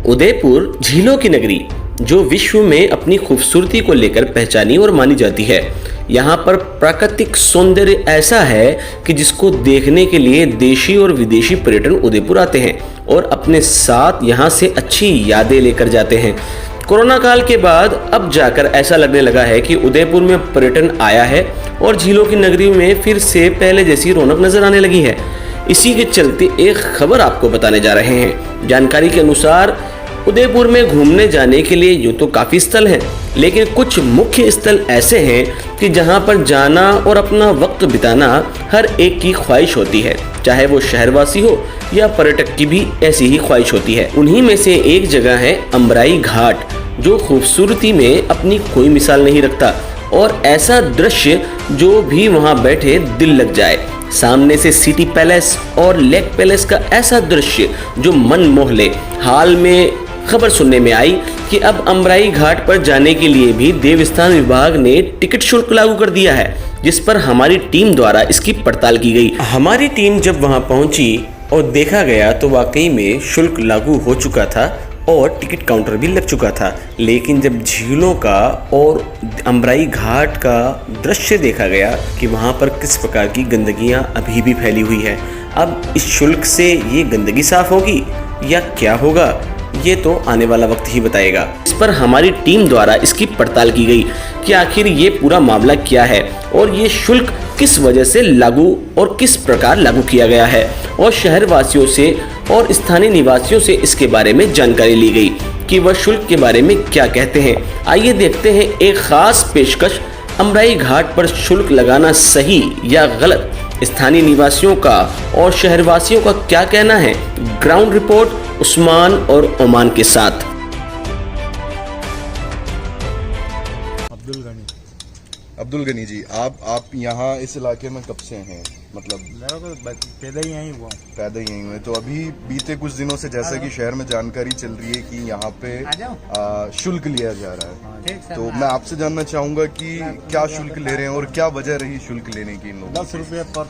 उदयपुर झीलों की नगरी जो विश्व में अपनी खूबसूरती को लेकर पहचानी और मानी जाती है। यहाँ पर प्राकृतिक सौंदर्य ऐसा है कि जिसको देखने के लिए देशी और विदेशी पर्यटन उदयपुर आते हैं और अपने साथ यहाँ से अच्छी यादें लेकर जाते हैं। कोरोना काल के बाद अब जाकर ऐसा लगने लगा है कि उदयपुर में पर्यटन आया है और झीलों की नगरी में फिर से पहले जैसी रौनक नजर आने लगी है। इसी के चलते एक खबर आपको बताने जा रहे हैं। जानकारी के अनुसार उदयपुर में घूमने जाने के लिए यूँ तो काफ़ी स्थल हैं, लेकिन कुछ मुख्य स्थल ऐसे हैं कि जहां पर जाना और अपना वक्त बिताना हर एक की ख्वाहिश होती है, चाहे वो शहरवासी हो या पर्यटक की भी ऐसी ही ख्वाहिश होती है। उन्हीं में से एक जगह है अम्बराई घाट, जो खूबसूरती में अपनी कोई मिसाल नहीं रखता और ऐसा दृश्य जो भी वहां बैठे दिल लग जाए। सामने से सिटी पैलेस और लेक पैलेस का ऐसा दृश्य जो मन मोह ले। हाल में खबर सुनने में आई कि अब अम्बराई घाट पर जाने के लिए भी देवस्थान विभाग ने टिकट शुल्क लागू कर दिया है, जिस पर हमारी टीम द्वारा इसकी पड़ताल की गई। हमारी टीम जब वहां पहुंची और देखा गया तो वाकई में शुल्क लागू हो चुका था और टिकट काउंटर भी लग चुका था। लेकिन जब झीलों का और अम्बराई घाट का दृश्य देखा गया कि वहाँ पर किस प्रकार की गंदगियाँ अभी भी फैली हुई है, अब इस शुल्क से ये गंदगी साफ होगी या क्या होगा, ये तो आने वाला वक्त ही बताएगा। इस पर हमारी टीम द्वारा इसकी पड़ताल की गई कि आखिर ये पूरा मामला क्या है और ये शुल्क किस वजह से लागू और किस प्रकार लागू किया गया है, और शहर वासियों से और स्थानीय निवासियों से इसके बारे में जानकारी ली गई कि वह शुल्क के बारे में क्या कहते हैं। आइए देखते हैं एक खास पेशकश, अम्बराई घाट पर शुल्क लगाना सही या गलत, स्थानीय निवासियों का और शहरवासियों का क्या कहना है। ग्राउंड रिपोर्ट उस्मान और ओमान के साथ। अब्दुल गनी जी, आप यहाँ इस इलाके में कब से हैं? मतलब मेरा तो पैदा ही यहीं हुआ। पैदा ही यहीं हुए। तो अभी बीते कुछ दिनों से जैसा कि शहर में जानकारी चल रही है कि यहाँ पे शुल्क लिया जा रहा है, तो मैं आपसे जानना चाहूंगा कि क्या शुल्क ले रहे हैं और क्या वजह रही शुल्क लेने की इन लोगों? 10 रुपये पर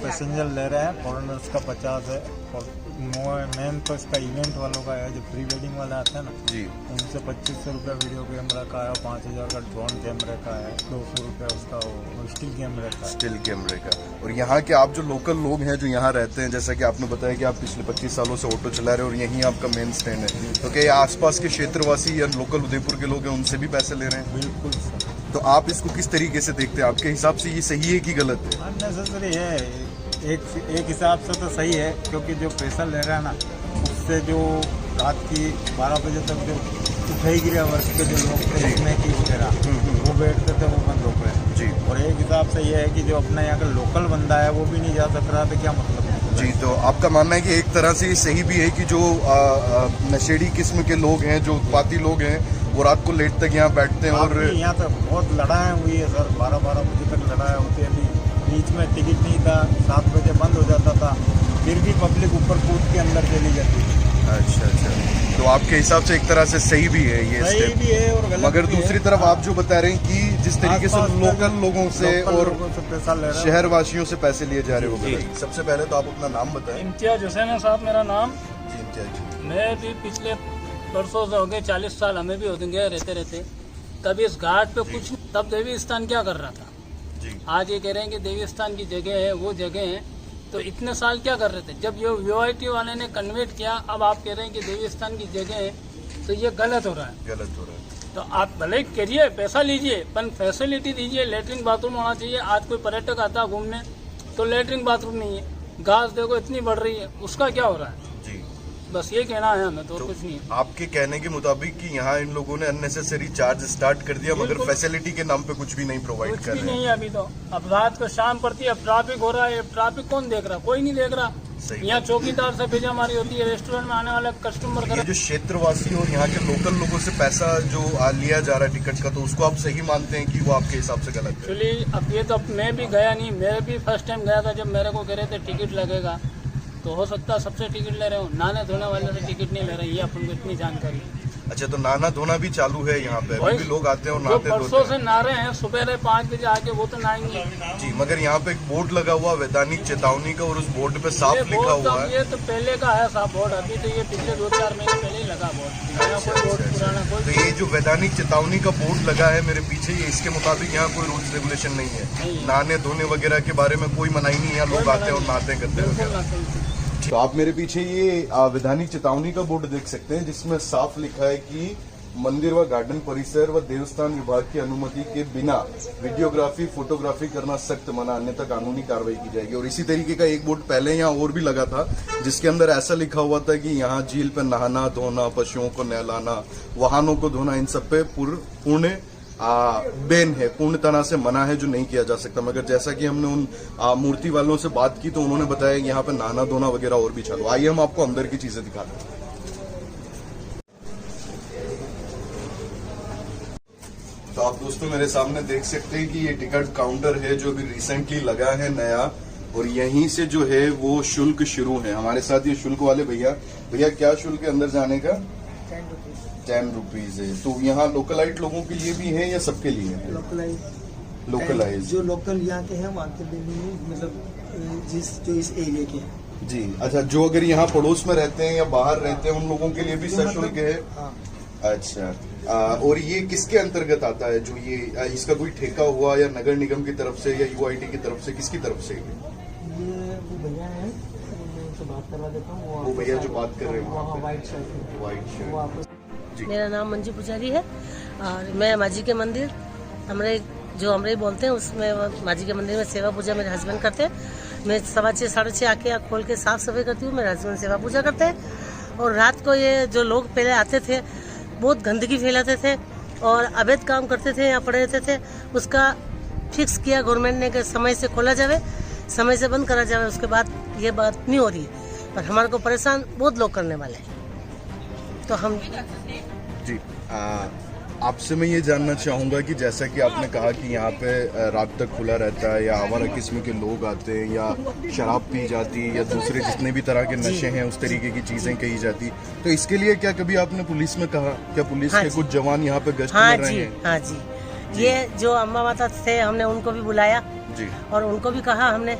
पैसेंजर ले रहे हैं, फॉरेनर्स का 50 है और मेन तो इसका इवेंट वालों का है, जो प्री वेडिंग वाला आता है ना जी, उनसे 2500 रुपये वीडियो कैमरा का है, 5000 का ड्रोन कैमरे का है, 200 रुपये उसका स्टिल कैमरे का। स्टिल कैमरे का। और यहाँ के आप जो लोकल लोग हैं जो यहाँ रहते हैं, जैसा कि आपने बताया कि आप पिछले 25 सालों से ऑटो चला रहे हैं और यहीं आपका मेन स्टैंड है, तो क्या आसपास के क्षेत्रवासी या लोकल उदयपुर के लोग हैं उनसे भी पैसे ले रहे हैं? बिल्कुल सर। तो आप इसको किस तरीके से देखते हैं? आपके हिसाब से ये सही है कि गलत है? अननेसेसरी है, एक हिसाब से तो सही है, क्योंकि जो पैसा ले रहा है ना, उससे जो रात की 12 बजे तक जो उठाई वर्ष के जो लोग थे इसमें की वगैरह वो बैठते थे, वो बंद हो गए जी। और एक हिसाब से ये है कि जो अपना यहाँ का लोकल बंदा है वो भी नहीं जा सक रहा, तो क्या मतलब है जी। तो आपका मानना है कि एक तरह से ये सही भी है कि जो नशेड़ी किस्म के लोग हैं, जो उत्पाती लोग हैं, वो रात को लेट तक यहाँ बैठते हैं? और यहाँ तो बहुत लड़ाई हुई है सर, 12-12 बजे तक लड़ाई होती है। अभी बीच में टिकट नहीं था, 7 बजे बंद हो जाता था, फिर भी पब्लिक ऊपर कूद के अंदर चली जाती थी। अच्छा। तो आपके हिसाब से एक तरह से सही भी है ये सही भी है और गलत मगर भी दूसरी है। तरफ आप जो बता रहे हैं कि जिस तरीके से लोकल लोगों से और पैसा ले रहे हैं, शहर वासियों से पैसे लिए जा रहे हो, सबसे पहले तो आप अपना नाम बताएं। इम्तियाज हुसैन है साहब मेरा नाम। जी इम्तियाज। मैं भी पिछले परसों से हो गए, 40 साल हमें भी हो गए रहते तब इस घाट पे कुछ, तब देवी स्थान क्या कर रहा था जी। आज ये कह रहे हैं कि देवी स्थान की जगह है, वो जगह है, तो इतने साल क्या कर रहे थे? जब ये वीआईटी वाले ने कन्वर्ट किया, अब आप कह रहे हैं कि देवी स्थान की जगह है, तो ये गलत हो रहा है। गलत हो रहा है। तो आप भले करिए, पैसा लीजिए, पर फैसिलिटी दीजिए। लेटरिन बाथरूम होना चाहिए। आज कोई पर्यटक आता है घूमने तो लेटरिन बाथरूम नहीं है, घास देखो इतनी बढ़ रही है, उसका क्या हो रहा है? जी। बस ये कहना है हमें, तो कुछ नहीं। आपके कहने के मुताबिक कि यहाँ इन लोगों ने अननेसेसरी चार्ज स्टार्ट कर दिया, मगर फैसिलिटी के नाम पे कुछ भी नहीं प्रोवाइड कर कुछ भी रहे हैं। नहीं है अभी तो। अब रात को शाम पड़ती है, अब ट्रैफिक हो रहा है, ट्रैफिक कौन देख रहा? कोई नहीं देख रहा। यहाँ चौकीदार से भेजामारी होती है, रेस्टोरेंट में आने वाले कस्टमर ये जो क्षेत्रवासी और यहाँ के लोकल लोगों से पैसा जो लिया जा रहा है टिकट का, तो उसको आप सही मानते हैं कि वो आपके हिसाब से गलत है? एक्चुअली अब ये तो मैं भी गया नहीं, मैं भी फर्स्ट टाइम गया था जब मेरे को कह रहे थे टिकट लगेगा, तो हो सकता है सबसे टिकट ले रहे हो, नहाने धोने वाले से टिकट नहीं ले रहे, ये अपन को इतनी जानकारी है। अच्छा, तो नहाना धोना भी चालू है यहाँ पे? अभी भी लोग आते हैं और जो नहाते परसों धोते से हैं? नहा रहे हैं, सुबह 5 बजे आके वो तो नहाएंगे। जी, मगर यहाँ पे एक बोर्ड लगा हुआ वैधानिक चेतावनी का, और उस बोर्ड पे साफ ये लिखा बोर्ड हुआ है। ये तो पहले का है साहब बोर्ड, अभी तो ये पिछले 2-4 महीने पहले ही लगा बोर्ड। नया कोई बोर्ड पुराना तो कोई ये जो वैधानिक चेतावनी का बोर्ड लगा है मेरे पीछे, ये इसके मुताबिक यहाँ कोई रूल्स रेगुलेशन नहीं है? नहाने धोने वगैरह के बारे में कोई मनाही नहीं है, लोग आते हैं और नहाते हैं करते हैं बिल्कुल वगैरह। ना कहीं। तो आप मेरे पीछे ये वैधानिक चेतावनी का बोर्ड देख सकते हैं, जिसमें साफ लिखा है कि मंदिर व गार्डन परिसर व देवस्थान विभाग की अनुमति के बिना वीडियोग्राफी फोटोग्राफी करना सख्त मना, अन्यथा कानूनी कार्रवाई की जाएगी। और इसी तरीके का एक बोर्ड पहले यहाँ और भी लगा था, जिसके अंदर ऐसा लिखा हुआ था कि यहाँ झील पे नहाना धोना, पशुओं को नहलाना, वाहनों को धोना, इन सब पे पूर्ण बैन है, पूर्ण तरह से मना है, जो नहीं किया जा सकता। मगर जैसा कि हमने उन मूर्ति वालों से बात की तो उन्होंने बताया कि यहाँ पे नहाना धोना वगैरह और भी चालू। आइए हम आपको अंदर की चीजें दिखाते हैं। तो आप दोस्तों मेरे सामने देख सकते हैं कि ये टिकट काउंटर है जो अभी रिसेंटली लगा है नया, और यहीं से जो है वो शुल्क शुरू है। हमारे साथ ये शुल्क वाले भैया क्या शुल्क है अंदर जाने का? 10 रुपीज है। तो यहाँ लोकलाइट लोगों के लिए भी है या सबके लिए है? लोकलाइज जो लोकल यहाँ के हैं वहाँ के लिए नहीं, मतलब जो इस एरिया के हैं। जी, अच्छा, जो अगर यहाँ पड़ोस में रहते हैं या बाहर रहते हैं उन लोगों के लिए भी सशुल्क है? हाँ। अच्छा, और ये किसके अंतर्गत आता है? जो ये इसका कोई ठेका हुआ या नगर निगम की तरफ से या यूआईटी की तरफ से, किसकी तरफ से? ये वो भैया है, मैं उनसे बात करवा देता हूँ। वो भैया जो बात कर रहे हैं वहाँ पे? व्हाइट शर्ट, व्हाइट वो शर्ट। आपस मेरा नाम मंजू पुजारी है और मैं माजी के मंदिर हमरे बोलते हैं उसमें माजी के मंदिर में सेवा पूजा मेरे हस्बैंड करते हैं। मैं 6:15 6:30 आके खोल के साफ सफाई करती हूँ, मेरे हस्बैंड सेवा पूजा करते हैं। और रात को ये जो लोग पहले आते थे बहुत गंदगी फैलाते थे और अवैध काम करते थे, यहाँ पड़े रहते थे, उसका फिक्स किया गवर्नमेंट ने कि समय से खोला जावे, समय से बंद करा जावे। उसके बाद ये बात नहीं हो रही है, पर हमारे को परेशान बहुत लोग करने वाले हैं। तो हम जी, आपसे मैं ये जानना चाहूँगा कि जैसा कि आपने कहा कि यहाँ पे रात तक खुला रहता है, या आवारा किस्म के लोग आते हैं, या शराब पी जाती है, या दूसरे जितने भी तरह के नशे हैं उस तरीके की चीज़ें कही जाती, तो इसके लिए क्या कभी आपने पुलिस में कहा? क्या पुलिस के कुछ जवान यहाँ पे गश्त कर रहे हैं? हाँ जी, ये जो अम्मा माता थे हमने उनको भी बुलाया जी, और उनको भी कहा हमने,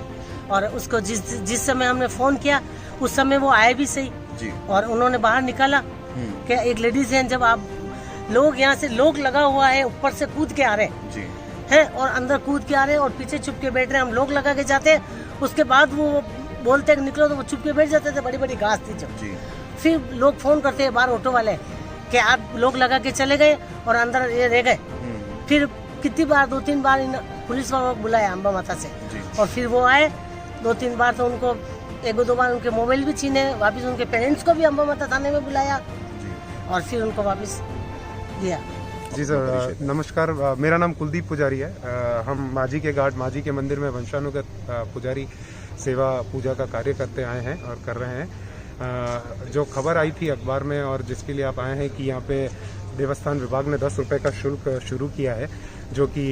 और उसको जिस समय हमने फोन किया उस समय वो आए भी सही जी, और उन्होंने बाहर निकाला कि एक लेडीज है, जब आप लोग यहाँ से लोग लगा हुआ है, ऊपर से कूद के आ रहे जी, हैं और अंदर कूद के आ रहे हैं और पीछे छुप के बैठ रहे हैं। हम लोग लगा के जाते हैं, उसके बाद वो बोलते हैं निकलो, तो वो छुप के बैठ जाते थे। बड़ी बड़ी घास थी जो, जी, फिर लोग फोन करते हैं बाहर ऑटो वाले कि आप लोग लगा के चले गए और अंदर ये रह गए। फिर कितनी बार 2-3 बार पुलिस वालों को बुलाया अम्बा माता से, और फिर वो आए 2-3 बार, तो उनको 1-2 बार उनके मोबाइल भी छीने, वापस उनके पेरेंट्स को भी अम्बा माता थाने में बुलाया और फिर उनको वापस दिया। जी सर, नमस्कार, मेरा नाम कुलदीप पुजारी है। हम माजी के घाट माजी के मंदिर में वंशानुगत पुजारी सेवा पूजा का कार्य करते आए हैं और कर रहे हैं। जो खबर आई थी अखबार में और जिसके लिए आप आए हैं कि यहाँ पे देवस्थान विभाग ने 10 रुपये का शुल्क शुरू किया है, जो कि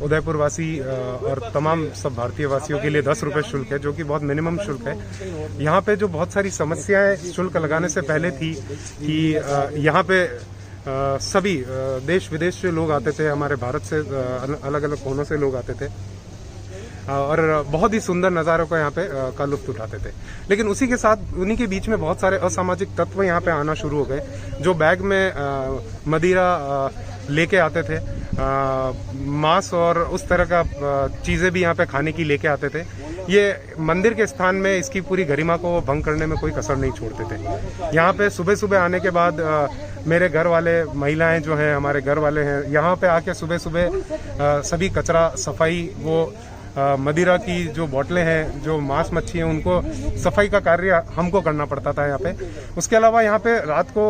उदयपुर वासी और तमाम सब भारतीय वासियों के लिए 10 रुपये शुल्क है, जो कि बहुत मिनिमम शुल्क है। यहाँ पे जो बहुत सारी समस्याएं शुल्क लगाने से पहले थी कि यहाँ पे सभी देश विदेश से लोग आते थे, हमारे भारत से अलग अलग कोनों से लोग आते थे और बहुत ही सुंदर नज़ारों को यहाँ पे का लुत्फ उठाते थे। लेकिन उसी के साथ उन्हीं के बीच में बहुत सारे असामाजिक तत्व यहाँ पे आना शुरू हो गए, जो बैग में मदिरा लेके आते थे, मांस और उस तरह का चीज़ें भी यहाँ पे खाने की लेके आते थे। ये मंदिर के स्थान में इसकी पूरी गरिमा को भंग करने में कोई कसर नहीं छोड़ते थे। यहाँ पे सुबह सुबह आने के बाद मेरे घर वाले महिलाएं जो हैं, हमारे घर वाले हैं, यहाँ पे आके सुबह सुबह सभी कचरा सफाई, वो मदिरा की जो बोतलें हैं, जो मांस मच्छी हैं, उनको सफाई का कार्य हमको करना पड़ता था यहाँ पे। उसके अलावा यहाँ पे रात को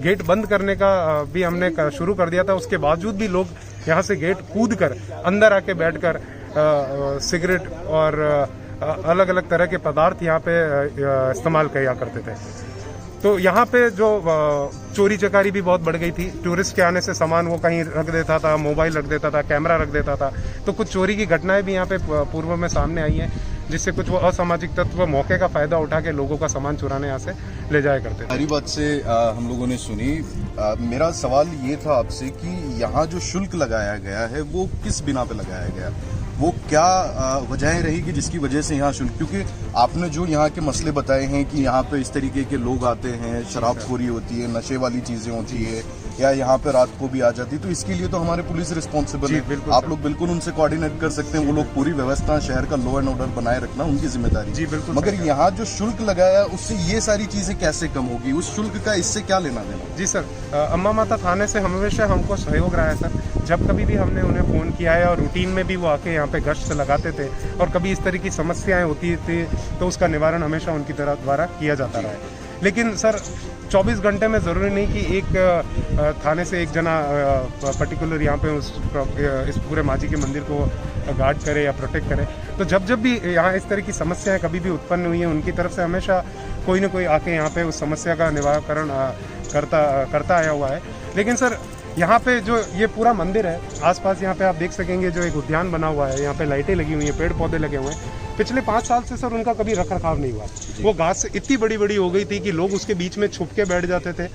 गेट बंद करने का भी हमने शुरू कर दिया था। उसके बावजूद भी लोग यहाँ से गेट कूद कर अंदर आके बैठकर सिगरेट और अलग अलग तरह के पदार्थ यहाँ पे इस्तेमाल किया करते थे। तो यहाँ पे जो चोरी चकारी भी बहुत बढ़ गई थी। टूरिस्ट के आने से सामान वो कहीं रख देता था, मोबाइल रख देता था, कैमरा रख देता था। तो कुछ चोरी की घटनाएं भी यहाँ पे पूर्व में सामने आई हैं, जिससे कुछ वो असामाजिक तत्व मौके का फायदा उठा के लोगों का सामान चुराने यहाँ से ले जाया करते थे। सारी बात से हम लोगों ने सुनी। मेरा सवाल ये था आपसे कि यहाँ जो शुल्क लगाया गया है वो किस बिना पे लगाया गया, वो क्या वजह रहेगी जिसकी वजह से यहाँ शुल्क, क्योंकि आपने जो यहाँ के मसले बताए हैं कि यहाँ पे इस तरीके के लोग आते हैं, शराबखोरी होती है, नशे वाली चीजें होती है, या यहाँ पे रात को भी आ जाती है, तो इसके लिए तो हमारे पुलिस रिस्पॉन्सिबल है। आप लोग बिल्कुल उनसे कोऑर्डिनेट कर सकते हैं, वो लोग पूरी व्यवस्था शहर का लॉ एंड ऑर्डर बनाए रखना उनकी जिम्मेदारी। जी बिल्कुल। मगर यहाँ जो शुल्क लगाया उससे ये सारी चीजें कैसे कम होगी, उस शुल्क का इससे क्या लेना देना? जी सर, अम्मा माता थाने से हमेशा हमको सहयोग रहा है सर। जब कभी भी हमने उन्हें फ़ोन किया है और रूटीन में भी वो आके यहाँ पे गश्त लगाते थे और कभी इस तरह की समस्याएं होती थी तो उसका निवारण हमेशा उनकी तरफ द्वारा किया जाता रहा है। लेकिन सर 24 घंटे में ज़रूरी नहीं कि एक थाने से एक जना पर्टिकुलर यहाँ पे इस पूरे माजी के मंदिर को गार्ड करे या प्रोटेक्ट करे। तो जब भी यहाँ इस तरह की समस्याएं कभी भी उत्पन्न हुई हैं उनकी तरफ से हमेशा कोई ना कोई आके यहाँ पे उस समस्या का निवारण करता आया हुआ है। लेकिन सर यहाँ पे जो ये पूरा मंदिर है, आसपास यहाँ पे आप देख सकेंगे जो एक उद्यान बना हुआ है, यहाँ पे लाइटें लगी हुई हैं, पेड़ पौधे लगे हुए हैं। पिछले 5 साल से सर उनका कभी रख रखाव नहीं हुआ। वो घास इतनी बड़ी बड़ी हो गई थी कि लोग उसके बीच में छुप के बैठ जाते थे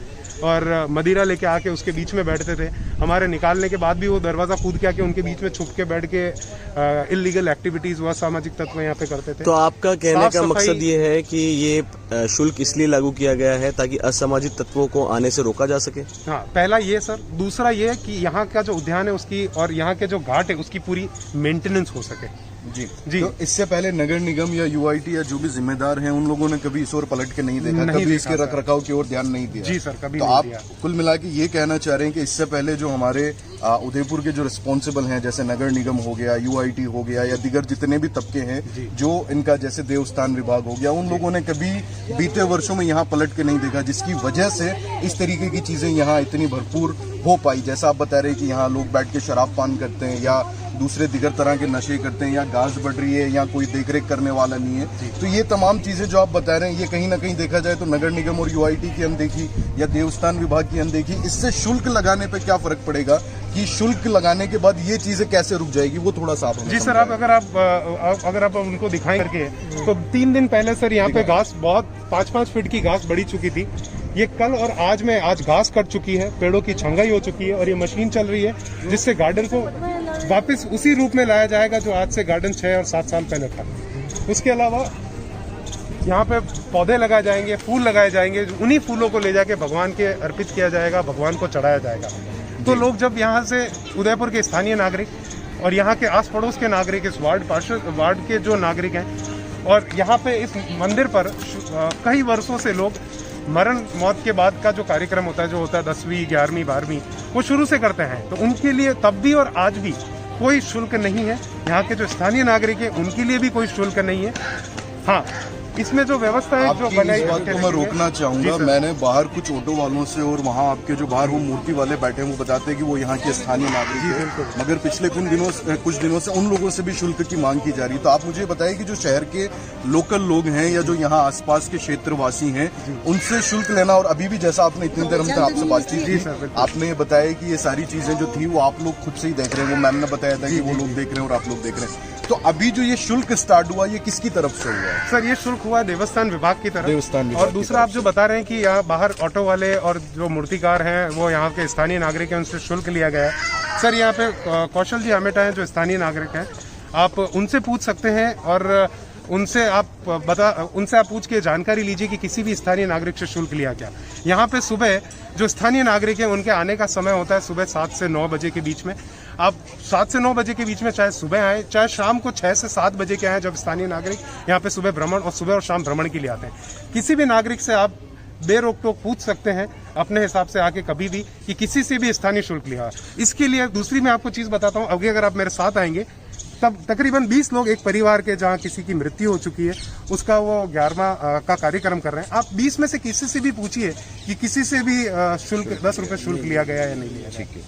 और मदिरा लेके आके उसके बीच में बैठते थे। हमारे निकालने के बाद भी वो दरवाज़ा कूद के आके उनके बीच में छुप के बैठ के इलीगल एक्टिविटीज़ व सामाजिक तत्व यहाँ पे करते थे। तो आपका कहने का मकसद ये है कि ये शुल्क इसलिए लागू किया गया है ताकि असामाजिक तत्वों को आने से रोका जा सके? हाँ, पहला ये सर। दूसरा ये कि यहाँ का जो उद्यान है उसकी और यहाँ के जो घाट है उसकी पूरी मेंटेनेंस हो सके। जी। तो इससे पहले नगर निगम या यूआईटी या जो भी जिम्मेदार हैं उन लोगों ने कभी इस ओर पलट के नहीं देखा, कभी इसके रख रखाव की ओर ध्यान नहीं दिया। जी सर, कभी तो नहीं आप दिया। कुल मिला के ये कहना चाह रहे हैं कि इससे पहले जो हमारे उदयपुर के जो रिस्पॉन्सिबल हैं, जैसे नगर निगम हो गया, यूआईटी हो गया या दिगर जितने भी तबके हैं जो इनका, जैसे देवस्थान विभाग हो गया, उन लोगों ने कभी बीते वर्षों में यहाँ पलट के नहीं देखा, जिसकी वजह से इस तरीके की चीजें यहाँ इतनी भरपूर हो पाई। जैसा आप बता रहे हैं कि यहाँ लोग बैठ के शराब पान करते हैं या दूसरे दिगर तरह के नशे करते हैं, या घास बढ़ रही है या कोई देखरेख करने वाला नहीं है। तो ये तमाम चीजें जो आप बता रहे हैं ये कहीं ना कहीं देखा जाए तो नगर निगम और यूआईटी की अनदेखी या देवस्थान विभाग की अनदेखी, इससे शुल्क लगाने पे क्या फर्क पड़ेगा कि शुल्क लगाने के बाद ये चीजें कैसे रुक जाएगी, वो थोड़ा सा आप जी सर, अगर आप उनको दिखाएं करके तो 3 दिन पहले सर यहाँ पे घास बहुत 5-5 फीट की घास बढ़ी चुकी थी। ये कल और आज घास कट चुकी है, पेड़ों की छंगाई हो चुकी है और ये मशीन चल रही है जिससे गार्डन को वापस उसी रूप में लाया जाएगा जो आज से गार्डन 6 और 7 साल पहले था। उसके अलावा यहाँ पे पौधे लगाए जाएंगे, फूल लगाए जाएंगे, उन्हीं फूलों को ले जाके भगवान के अर्पित किया जाएगा, भगवान को चढ़ाया जाएगा। तो लोग जब यहाँ से उदयपुर के स्थानीय नागरिक और यहाँ के आस पड़ोस के नागरिक, इस वार्ड के जो नागरिक हैं और यहाँ पे इस मंदिर पर कई वर्षों से लोग मरण मौत के बाद का जो कार्यक्रम होता है, जो होता है 10वीं 11वीं 12वीं, वो शुरू से करते हैं। तो उनके लिए तब भी और आज भी कोई शुल्क नहीं है। यहाँ के जो स्थानीय नागरिक हैं उनके लिए भी कोई शुल्क नहीं है। हाँ, इसमें जो व्यवस्था है जो बनाई, इस बात को मैं रोकना चाहूंगा। मैंने बाहर कुछ ऑटो वालों से और वहाँ आपके जो बाहर वो मूर्ति वाले बैठे हैं वो बताते हैं कि वो यहाँ के स्थानीय नागरिक हैं, मगर पिछले कुछ दिनों से उन लोगों से भी शुल्क की मांग की जा रही है। तो आप मुझे बताइए कि जो शहर के लोकल लोग हैं या जो यहाँ आसपास के क्षेत्रवासी हैं उनसे शुल्क लेना, और अभी भी जैसा आपने इतनी देर हमसे आपसे बातचीत की, आपने बताया कि ये सारी चीजें जो थी वो आप लोग खुद से ही देख रहे हैं, वो मैम ने बताया था कि वो लोग देख रहे हैं और आप लोग देख रहे हैं। तो अभी जो ये शुल्क स्टार्ट हुआ ये किसकी तरफ से हुआ है? सर, ये शुल्क हुआ देवस्थान विभाग की तरफ। देवस्थान विभाग और दूसरा आप जो बता रहे हैं कि यहाँ बाहर ऑटो वाले और जो मूर्तिकार हैं वो यहाँ के स्थानीय नागरिक हैं, उनसे शुल्क लिया गया है। सर, यहाँ पे कौशल जी आमेटा हैं जो स्थानीय नागरिक हैं, आप उनसे पूछ सकते हैं और उनसे आप पूछ के जानकारी लीजिए कि किसी भी स्थानीय नागरिक से शुल्क लिया क्या। यहाँ पे सुबह जो स्थानीय नागरिक हैं उनके आने का समय होता है सुबह 7 से 9 बजे के बीच में। आप 7 से 9 बजे के बीच में चाहे सुबह आए चाहे शाम को 6 से 7 बजे के आए, जब स्थानीय नागरिक यहाँ पे सुबह और शाम भ्रमण के लिए आते हैं। किसी भी नागरिक से आप बेरोक टोक पूछ सकते हैं अपने हिसाब से आके कभी भी कि किसी से भी स्थानीय शुल्क लिया। इसके लिए दूसरी मैं आपको चीज बताता हूँ, अभी अगर आप मेरे साथ आएंगे तब तकरीबन 20 लोग एक परिवार के जहाँ किसी की मृत्यु हो चुकी है उसका वो 11वां का कार्यक्रम कर रहे हैं। आप 20 में से किसी से भी पूछिए कि किसी से भी शुल्क 10 रुपए शुल्क लिया गया या नहीं लिया। ठीक है,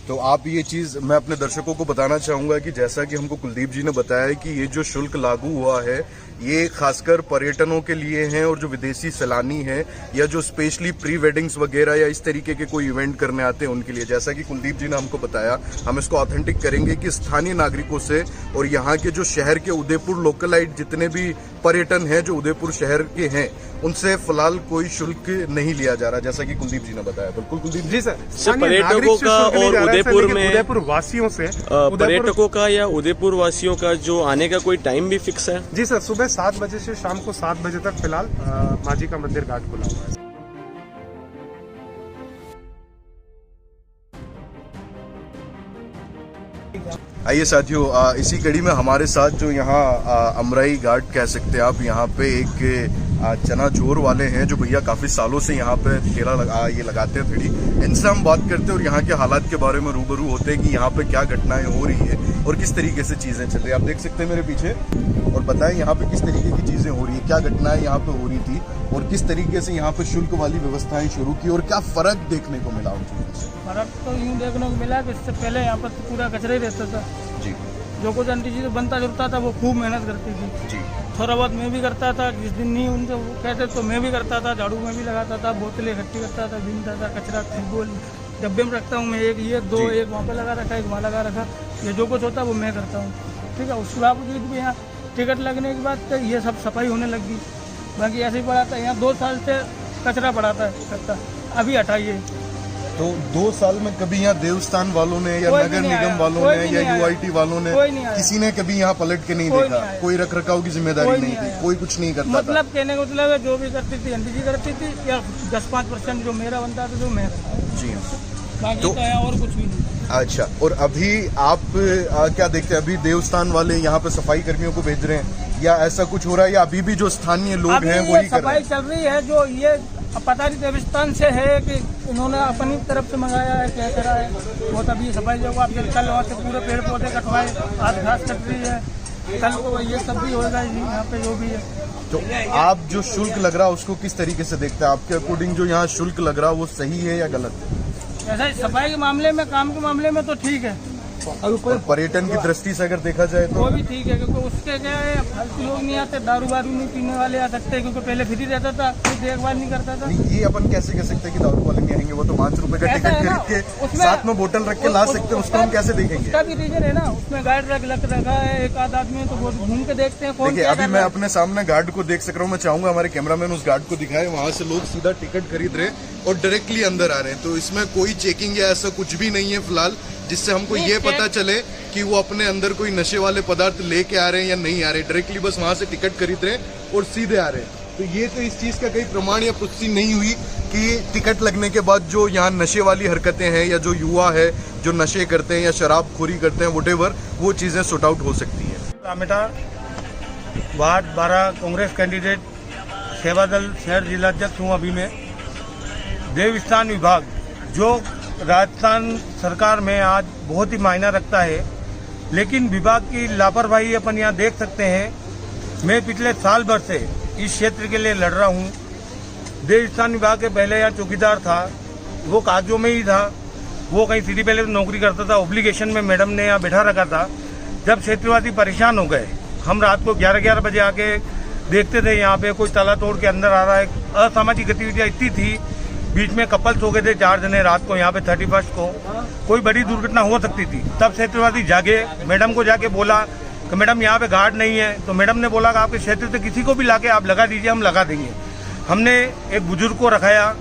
तो आप ये चीज मैं अपने दर्शकों को बताना चाहूंगा कि जैसा कि हमको कुलदीप जी ने बताया कि ये जो शुल्क लागू हुआ है ये खासकर पर्यटनों के लिए हैं और जो विदेशी सैलानी हैं या जो स्पेशली प्री वेडिंग्स वगैरह या इस तरीके के कोई इवेंट करने आते हैं उनके लिए। जैसा कि कुलदीप जी ने हमको बताया, हम इसको ऑथेंटिक करेंगे कि स्थानीय नागरिकों से और यहाँ के जो शहर के उदयपुर लोकलाइट जितने भी पर्यटन हैं जो उदयपुर शहर के हैं उनसे फिलहाल कोई शुल्क नहीं लिया जा रहा, जैसा कि कुलदीप जी ने बताया। बिल्कुल कुलदीप जी सर, पर्यटकों का और उदयपुर में उदयपुर वासियों से पर्यटकों का या उदयपुर वासियों का जो आने का कोई टाइम भी फिक्स है? जी सर, सुबह 7 बजे से शाम को 7 बजे तक फिलहाल माजी का मंदिर घाट खुला हुआ है। आइए साथियों, इसी कड़ी में हमारे साथ जो यहाँ अमराई घाट कह सकते हैं आप, यहाँ पे एक चना जोर वाले हैं जो भैया काफी सालों से यहाँ पे ठेला ये लगाते हैं थड़ी। इनसे हम बात करते हैं और यहाँ के हालात के बारे में रूबरू होते हैं कि यहाँ पे क्या घटनाएं हो रही है और किस तरीके से चीजें चल रही है। आप देख सकते हैं मेरे पीछे, और बताएं यहाँ पे किस तरीके की चीजें हो रही है, क्या घटनाएं यहाँ पे हो रही थी और किस तरीके से यहाँ पे शुल्क वाली व्यवस्थाएं शुरू की और क्या फर्क देखने को मिला उन चीजों से। फर्क तो यूँ देखने को मिला कि इससे पहले यहाँ पर तो पूरा कचरा ही रहता था जी। जो कुछ अंटी चीज़ बनता जुड़ता था वो खूब मेहनत करती थी जी। थोड़ा बहुत मैं भी करता था, जिस दिन नहीं उनसे वो कहते तो मैं भी करता था, झाड़ू में भी लगाता था, बोतलें इकट्ठी करता था, बीनता था, कचरा गोल डब्बे में रखता हूँ मैं, एक ये दो, एक वहाँ पे लगा रखा, एक वहाँ लगा रखा, ये जो कुछ होता है वो मैं करता हूँ। ठीक है, उसके बावजूद भी यहाँ टिकट लगने के बाद तो ये सब सफाई होने लगी। बाकी ऐसे ही पड़ा था, यहाँ 2 साल से कचरा पड़ा था करता, अभी हटाइए। तो 2 साल में कभी यहाँ देवस्थान वालों ने या कोई भी नगर नहीं निगम आया, वालों कोई ने भी या नहीं आया, यूआईटी वालों ने कोई नहीं आया, किसी ने कभी यहाँ पलट के नहीं कोई देखा, नहीं आया, कोई रख रखाव की जिम्मेदारी कोई नहीं नहीं थी, आया। कोई कुछ नहीं करता था। मतलब कहने का मतलब है जो भी करती थी एनडीजी करती थी या 10-5% जो मेरा बनता था जो मैं करता था। जी हाँ। बाकी तो- तो यहाँ और कुछ भी नहीं। अच्छा, और अभी आप क्या देखते हैं, अभी देवस्थान वाले यहाँ पे सफाई कर्मियों को भेज रहे हैं या ऐसा कुछ हो रहा है या अभी भी जो स्थानीय लोग अभी हैं ये वही कर रहे सफाई हैं? चल रही है, जो ये पता नहीं देवस्थान से है कि उन्होंने अपनी तरफ से मंगाया है, क्या करा है वो तभी सफाई जो आप कल वहाँ से पूरे पेड़ पौधे कटवाए, आज घास कट रही है, कल को ये सब भी होगा यहाँ पे जो भी है। तो आप जो शुल्क लग रहा है उसको किस तरीके से देखते हैं? आपके अकॉर्डिंग जो यहाँ शुल्क लग रहा है वो सही है या गलत है? ऐसा ही सफाई के मामले में, काम के मामले में तो ठीक है, और पर्यटन की दृष्टि से अगर देखा जाए तो वो भी ठीक है, क्योंकि उसके क्या है फालतू लोग नहीं आते, दारू वारू नहीं पीने वाले आ सकते, क्योंकि पहले फ्री रहता था, कोई देखभाल नहीं करता था। नहीं, ये अपन कैसे कह सकते हैं कि दारू वाले नहीं आएंगे? वो तो 5 रुपए का ऐसा टिकट है ना, खरीद के उसमें- साथ में बोतल रख के ला सकते हैं, उसको हम कैसे देखेंगे? उसका भी रीजन है ना, उसमें गाइड रखा है, एक आध आदमी तो वो घूम के देखते हैं कौन देखिए, क्या अभी कर मैं रहा है। अपने सामने गार्ड को देख सक रहा हूँ, मैं चाहूंगा हमारे कैमरामैन उस गार्ड को दिखाए। वहां से लोग सीधा टिकट खरीद रहे हैं और डायरेक्टली अंदर आ रहे हैं, तो इसमें कोई चेकिंग या ऐसा कुछ भी नहीं है फिलहाल जिससे हमको ये पता चले कि वो अपने अंदर कोई नशे वाले पदार्थ लेके आ रहे हैं या नहीं आ रहे। डायरेक्टली बस वहां से टिकट खरीद रहे हैं और सीधे आ रहे हैं। तो ये तो इस चीज का कई प्रमाण या पुष्टि नहीं हुई कि टिकट लगने के बाद जो यहाँ नशे वाली हरकतें हैं या जो युवा है जो नशे करते हैं या शराबखोरी करते हैं, व्हाटएवर, वो चीजें सॉर्ट आउट हो सकती है। रामेटा वार्ड 12 कांग्रेस कैंडिडेट सेवा दल शहर जिलाध्यक्ष हूँ। अभी मैं देवस्थान विभाग जो राजस्थान सरकार में आज बहुत ही मायना रखता है, लेकिन विभाग की लापरवाही अपन यहाँ देख सकते हैं। मैं पिछले साल भर से इस क्षेत्र के लिए लड़ रहा हूँ। देवस्थान विभाग के पहले यहाँ चौकीदार था, वो कागजों में ही था, वो कहीं सिटी पहले नौकरी करता था, ऑब्लिगेशन में मैडम ने यहाँ बैठा रखा था। जब क्षेत्रवासी परेशान हो गए, हम रात को 11-11 बजे आके देखते थे यहाँ पे कोई ताला तोड़ के अंदर आ रहा है। असामाजिक गतिविधियाँ इतनी थी, बीच में कपल्स हो गए थे 4 जने रात को यहाँ पे 31 को, कोई बड़ी दुर्घटना हो सकती थी। तब क्षेत्रवासी जागे, मैडम को जाके बोला कि मैडम यहाँ पे गार्ड नहीं है, तो मैडम ने बोला कि आपके क्षेत्र से किसी को भी लाके आप लगा दीजिए, हम लगा देंगे। हमने एक बुजुर्ग को रखाया,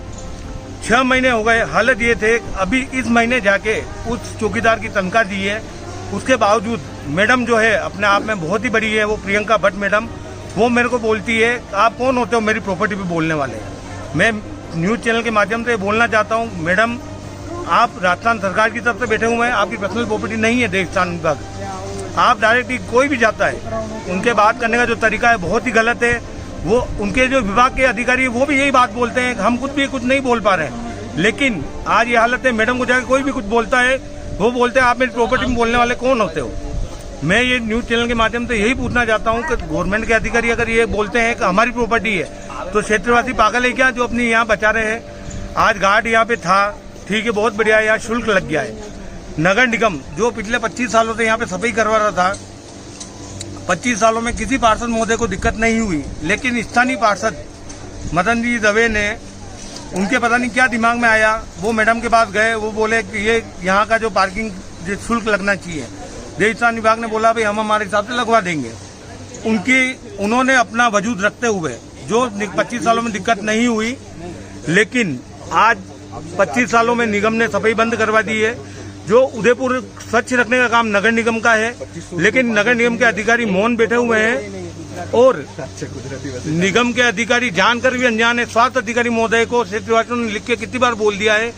6 महीने हो गए। हालत ये थे, अभी इस महीने जाके उस चौकीदार की तनख्वाह दी है, उसके बावजूद मैडम जो है अपने आप में बहुत ही बड़ी है, वो प्रियंका भट्ट मैडम, वो मेरे को बोलती है आप कौन होते हो मेरी प्रॉपर्टी पे बोलने वाले। मैं न्यूज़ चैनल के माध्यम से बोलना चाहता हूँ, मैडम आप राजस्थान सरकार की तरफ से बैठे हुए हैं, आपकी पर्सनल प्रॉपर्टी नहीं है देवस्थान विभाग। आप डायरेक्टली कोई भी जाता है, उनके बात करने का जो तरीका है बहुत ही गलत है। वो उनके जो विभाग के अधिकारी है वो भी यही बात बोलते हैं, हम खुद भी कुछ नहीं बोल पा रहे हैं। लेकिन आज ये हालत है, मैडम को जाकर कोई भी कुछ बोलता है, वो बोलते हैं आप मेरी प्रॉपर्टी में बोलने वाले कौन होते हो। मैं ये न्यूज़ चैनल के माध्यम से यही पूछना चाहता हूँ कि गवर्नमेंट के अधिकारी अगर ये बोलते हैं कि हमारी प्रॉपर्टी है, तो क्षेत्रवासी पागल है क्या जो अपनी यहाँ बचा रहे हैं। आज गार्ड यहाँ पे था, ठीक है, बहुत बढ़िया है, यहाँ शुल्क लग गया है। नगर निगम जो पिछले 25 सालों से यहाँ पे सफाई करवा रहा था, 25 सालों में किसी पार्षद महोदय को दिक्कत नहीं हुई, लेकिन स्थानीय पार्षद मदन जी दवे ने, उनके पता नहीं क्या दिमाग में आया, वो मैडम के पास गए, वो बोले कि ये यहाँ का जो पार्किंग शुल्क लगना चाहिए। देवस्थान विभाग ने बोला भाई हम हमारे हिसाब से लगवा देंगे। उन्होंने अपना वजूद रखते हुए, जो 25 सालों में दिक्कत नहीं हुई, लेकिन आज 25 सालों में निगम ने सफाई बंद करवा दी है। जो उदयपुर स्वच्छ रखने का काम नगर निगम का है, लेकिन नगर निगम के अधिकारी मौन बैठे हुए हैं और निगम के अधिकारी जानकर भी अनजान है। स्वास्थ्य अधिकारी महोदय को क्षेत्रवासियों ने लिख के कितनी बार बोल दिया है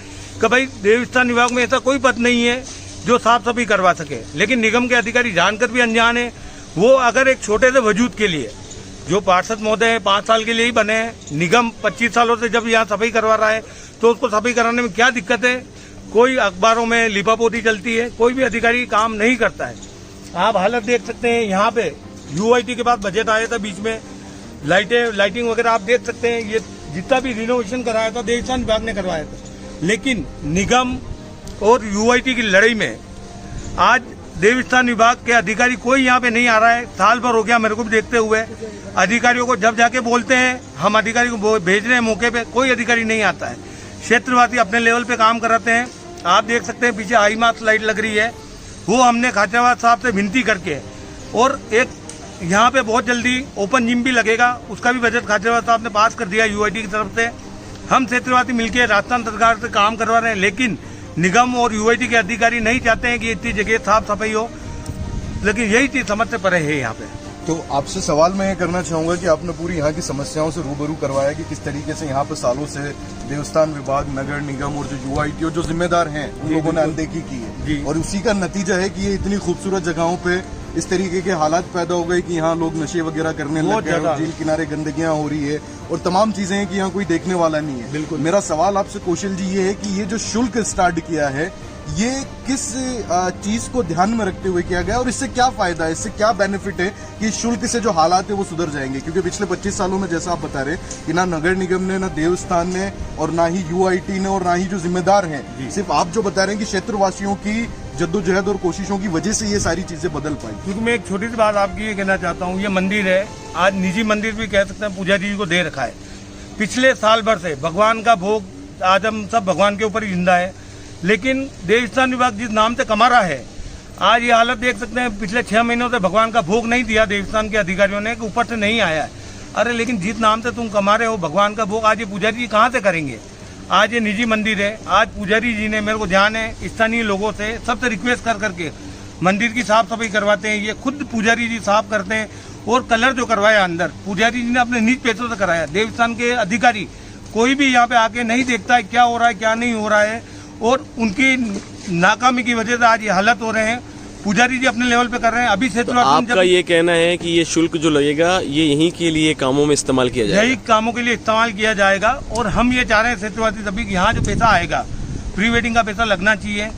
कि भाई देवस्थान विभाग में ऐसा कोई पद नहीं है जो साफ सफाई करवा सके, लेकिन निगम के अधिकारी जानकर भी अनजान है। वो अगर एक छोटे से वजूद के लिए, जो पार्षद महोदय 5 साल के लिए ही बने हैं, निगम 25 सालों से जब यहाँ सफाई करवा रहा है तो उसको सफाई कराने में क्या दिक्कत है? कोई अखबारों में लिपापोती चलती है, कोई भी अधिकारी काम नहीं करता है। आप हालत देख सकते हैं, यहाँ पे यूआईटी के बाद बजट आया था, बीच में लाइटिंग वगैरह आप देख सकते हैं। ये जितना भी रिनोवेशन कराया था देवस्थान विभाग ने करवाया था, लेकिन निगम और यूआईटी की लड़ाई में आज देवस्थान विभाग के अधिकारी कोई यहाँ पे नहीं आ रहा है। साल भर हो गया मेरे को भी देखते हुए। अधिकारियों को जब जाके बोलते हैं हम अधिकारी को भेज रहे हैं मौके पे, कोई अधिकारी नहीं आता है। क्षेत्रवासी अपने लेवल पे काम कराते हैं। आप देख सकते हैं पीछे हाई मास्क लाइट लग रही है, वो हमने खाचराबाद साहब से विनती करके, और एक यहाँ पे बहुत जल्दी ओपन जिम भी लगेगा, उसका भी बजट खाचराबाद साहब ने पास कर दिया यूआईटी की तरफ से। हम क्षेत्रवासी मिलकर राजस्थान सरकार से काम करवा रहे हैं, लेकिन निगम और यूआईटी के अधिकारी नहीं चाहते हैं कि इतनी जगह साफ सफाई हो, लेकिन यही चीज समझ से परे है यहाँ पे। तो आपसे सवाल मैं ये करना चाहूंगा कि आपने पूरी यहाँ की समस्याओं से रूबरू करवाया कि किस तरीके से यहाँ पर सालों से देवस्थान विभाग, नगर निगम और जो यूआईटी और जो जिम्मेदार हैं उन लोगों ने अनदेखी की है, और उसी का नतीजा है कि ये इतनी खूबसूरत जगहों पे इस तरीके के हालात पैदा हो गए कि यहाँ लोग नशे वगैरह करने लग गए, और झील किनारे गंदगियां हो रही है और तमाम चीजें हैं कि यहाँ कोई देखने वाला नहीं है। बिल्कुल। मेरा सवाल आपसे कौशल जी ये है कि ये जो शुल्क स्टार्ट किया है, ये किस चीज को ध्यान में रखते हुए किया गया और इससे क्या फायदा है, इससे क्या बेनिफिट है कि शुल्क से जो हालात है वो सुधर जाएंगे? क्योंकि पिछले 25 सालों में जैसा आप बता रहे कि ना नगर निगम ने, ना देवस्थान ने, और ना ही यूआईटी ने, और ना ही जो जिम्मेदार हैं, सिर्फ आप जो बता रहे हैं कि क्षेत्रवासियों की जद्दोजहद और कोशिशों की वजह से ये सारी चीजें बदल पाई। क्योंकि मैं एक छोटी सी बात आपकी ये कहना चाहता हूँ, ये मंदिर है, आज निजी मंदिर भी कह सकते हैं, पुजारी जी को दे रखा है। पिछले साल भर से भगवान का भोग, आज हम सब भगवान के ऊपर ही जिंदा है, लेकिन देवस्थान विभाग जिस नाम से कमा रहा है, आज ये हालत देख सकते हैं। पिछले 6 महीनों से भगवान का भोग नहीं दिया देवस्थान के अधिकारियों ने, कि ऊपर से नहीं आया है। अरे लेकिन जिस नाम से तुम कमा रहे हो भगवान का भोग, आज ये पुजारी जी कहाँ से करेंगे? आज ये निजी मंदिर है। आज पुजारी जी ने, मेरे को ध्यान है, स्थानीय लोगों से सबसे रिक्वेस्ट कर करके मंदिर की साफ सफाई करवाते हैं। ये खुद पुजारी जी साफ करते हैं, और कलर जो करवाया अंदर पुजारी जी ने अपने निज पैसों से कराया। देवस्थान के अधिकारी कोई भी यहाँ पे आके नहीं देखता है क्या हो रहा है क्या नहीं हो रहा है, और उनकी नाकामी की वजह से आज ये हालत हो रहे हैं। पुजारी जी अपने लेवल पे कर रहे हैं। अभी से तो आपका ये कहना है कि ये शुल्क जो लगेगा ये यहीं के लिए कामों में इस्तेमाल किया जाएगा? यही कामों के लिए इस्तेमाल किया जाएगा, और हम ये चाह रहे हैं क्षेत्रवासी सभी कि यहाँ जो पैसा आएगा, प्री वेडिंग का पैसा लगना चाहिए।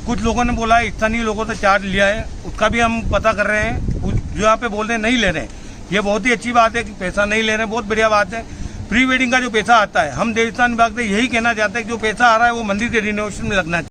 कुछ लोगों ने बोला है स्थानीय लोगों से चार्ज लिया है, उसका भी हम पता कर रहे हैं। जो यहाँ पे बोल रहे हैं नहीं ले रहे हैं, ये बहुत ही अच्छी बात है कि पैसा नहीं ले रहे हैं, बहुत बढ़िया बात है। प्री वेडिंग का जो पैसा आता है, हम देवस्थान विभाग से यही कहना चाहते हैं कि जो पैसा आ रहा है वो मंदिर के रिनोवेशन में लगना चाहिए।